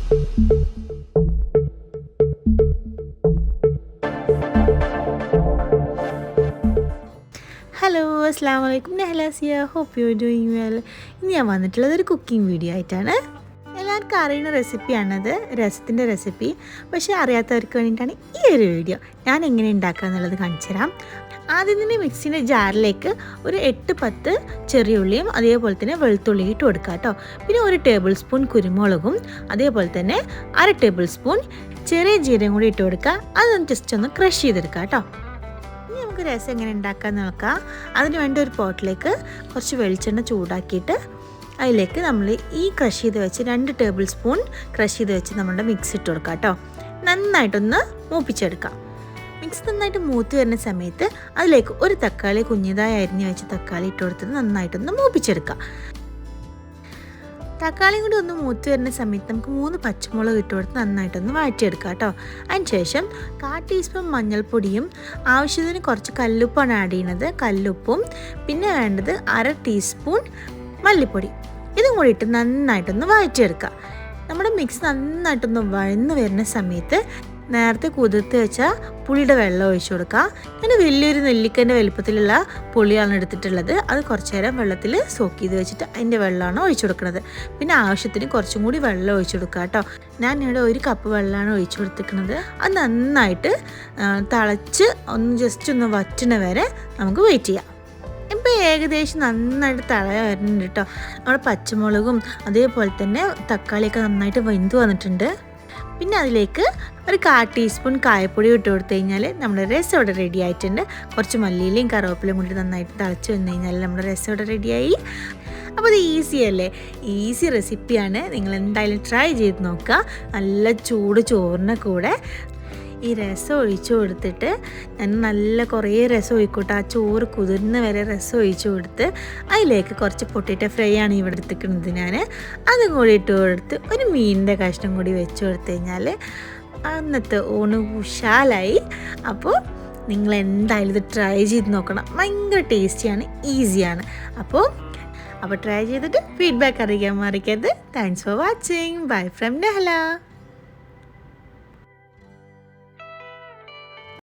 Hello, അസ്സലാമു അലൈക്കും. നഹ്ലാസിയ, hope you are doing well. ഇന്ന് ഞാൻ വന്നിട്ടുള്ളത് ഒരു കുക്കിംഗ് വീഡിയോ ആയിട്ടാണ്. എല്ലാവർക്കും അറിയുന്ന റെസിപ്പിയാണത്, രസത്തിൻ്റെ റെസിപ്പി. പക്ഷേ അറിയാത്തവർക്ക് വേണ്ടിയിട്ടാണ് ഈ ഒരു വീഡിയോ. ഞാൻ എങ്ങനെ ഉണ്ടാക്കുക എന്നുള്ളത് കാണിച്ചു തരാം. ആദ്യം തന്നെ മിക്സിൻ്റെ ജാറിലേക്ക് ഒരു 8-10 ചെറിയ ഉള്ളിയും അതേപോലെ തന്നെ വെളുത്തുള്ളി ഇട്ട് കൊടുക്കുക കേട്ടോ. പിന്നെ 1 ടേബിൾ സ്പൂൺ കുരുമുളകും അതേപോലെ തന്നെ 1/2 ടേബിൾ സ്പൂൺ ചെറിയ ജീരകം കൂടി ഇട്ട് കൊടുക്കുക. അതൊന്ന് ജസ്റ്റ് ഒന്ന് ക്രഷ് ചെയ്തെടുക്കുക കേട്ടോ. ഇനി നമുക്ക് രസം എങ്ങനെ ഉണ്ടാക്കാമെന്ന് നോക്കാം. അതിന് വേണ്ടി ഒരു പോട്ടിലേക്ക് കുറച്ച് വെളിച്ചെണ്ണ ചൂടാക്കിയിട്ട് അതിലേക്ക് നമ്മൾ ഈ ക്രഷ് ചെയ്ത് വെച്ച് 2 ടേബിൾ സ്പൂൺ ക്രഷ് ചെയ്ത് വെച്ച് നമ്മുടെ മിക്സ് ഇട്ട് കൊടുക്കാം കേട്ടോ. നന്നായിട്ടൊന്ന് മൂപ്പിച്ചെടുക്കാം. മിക്സ് നന്നായിട്ട് മൂത്ത് വരുന്ന സമയത്ത് അതിലേക്ക് ഒരു തക്കാളി കുഞ്ഞിതായി അരിഞ്ഞ് വെച്ച് തക്കാളി ഇട്ട് കൊടുത്തിട്ട് നന്നായിട്ടൊന്ന് മൂപ്പിച്ചെടുക്കാം. തക്കാളിയും കൂടി ഒന്ന് മൂത്ത് വരുന്ന സമയത്ത് നമുക്ക് 3 പച്ചമുളക് ഇട്ട് കൊടുത്ത് നന്നായിട്ടൊന്ന് വഴറ്റിയെടുക്കാം കേട്ടോ. അതിന് ശേഷം 1/4 ടീസ്പൂൺ മഞ്ഞൾപ്പൊടിയും ആവശ്യത്തിന് കുറച്ച് കല്ലുപ്പാണ് ആഡ് ചെയ്യുന്നത്. കല്ലുപ്പും പിന്നെ വേണ്ടത് 1/2 ടീസ്പൂൺ മല്ലിപ്പൊടി, ഇതും കൂടി ഇട്ട് നന്നായിട്ടൊന്ന് വഴറ്റിയെടുക്കുക. നമ്മുടെ മിക്സ് നന്നായിട്ടൊന്ന് വഴന്ന് വരുന്ന സമയത്ത് നേരത്തെ കുതിർത്ത് വെച്ച പുളിയുടെ വെള്ളം ഒഴിച്ചു കൊടുക്കുക. ഞാൻ വലിയൊരു നെല്ലിക്കൻ്റെ വലുപ്പത്തിലുള്ള പുളിയാണ് എടുത്തിട്ടുള്ളത്. അത് കുറച്ച് നേരം വെള്ളത്തിൽ സോക്ക് ചെയ്ത് വെച്ചിട്ട് അതിൻ്റെ വെള്ളമാണ് ഒഴിച്ചു കൊടുക്കുന്നത്. പിന്നെ ആവശ്യത്തിന് കുറച്ചും കൂടി വെള്ളം ഒഴിച്ചു കൊടുക്കുക കേട്ടോ. ഞാൻ ഇവിടെ 1 കപ്പ് വെള്ളമാണ് ഒഴിച്ചു കൊടുത്തിരിക്കുന്നത്. അത് നന്നായിട്ട് തിളച്ച് ഒന്ന് ജസ്റ്റ് ഒന്ന് വറ്റുന്ന വരെ നമുക്ക് വെയിറ്റ് ചെയ്യാം. ഇപ്പോൾ ഏകദേശം നന്നായിട്ട് തിള വരുന്നുണ്ട് കേട്ടോ. നമ്മുടെ പച്ചമുളകും അതേപോലെ തന്നെ തക്കാളിയൊക്കെ നന്നായിട്ട് വെന്ത് വന്നിട്ടുണ്ട്. പിന്നെ അതിലേക്ക് ഒരു 1/4 ടീസ്പൂൺ കായപ്പൊടി ഇട്ട് കൊടുത്തു കഴിഞ്ഞാൽ നമ്മുടെ രസം ഇവിടെ റെഡി ആയിട്ടുണ്ട്. കുറച്ച് മല്ലിയിലയും കറിവേപ്പിലയും കൂടി നന്നായിട്ട് തിളച്ച് വന്നു കഴിഞ്ഞാൽ നമ്മുടെ രസം ഇവിടെ റെഡിയായി. അപ്പോൾ ഇത് ഈസി അല്ലേ, ഈസി റെസിപ്പിയാണ്. നിങ്ങൾ എന്തായാലും ട്രൈ ചെയ്ത് നോക്കുക. നല്ല ചൂട് ചോറിന് കൂടെ ഈ രസം ഒഴിച്ചു കൊടുത്തിട്ട് ഞാൻ നല്ല കുറേ രസം ഒഴിക്കോട്ടെ. ആ ചോറ് കുതിർന്ന് വരെ രസം ഒഴിച്ചു കൊടുത്ത് അതിലേക്ക് കുറച്ച് പൊട്ടറ്റോ ഫ്രൈ ആണ് ഇവിടെ എടുത്തിരിക്കുന്നത് ഞാൻ. അതും കൂടി ഇട്ട് കൊടുത്ത് ഒരു മീനിൻ്റെ കഷ്ണം കൂടി വെച്ച് കൊടുത്തു കഴിഞ്ഞാൽ അന്നത്തെ ഊണ് ഉഷാലായി. അപ്പോൾ നിങ്ങൾ എന്തായാലും ഇത് ട്രൈ ചെയ്ത് നോക്കണം. ഭയങ്കര ടേസ്റ്റിയാണ്, ഈസിയാണ്. അപ്പോൾ ട്രൈ ചെയ്തിട്ട് ഫീഡ്ബാക്ക് അറിയിക്കാൻ മറക്കരുത്. Thanks for watching. Bye from നഹ്ല.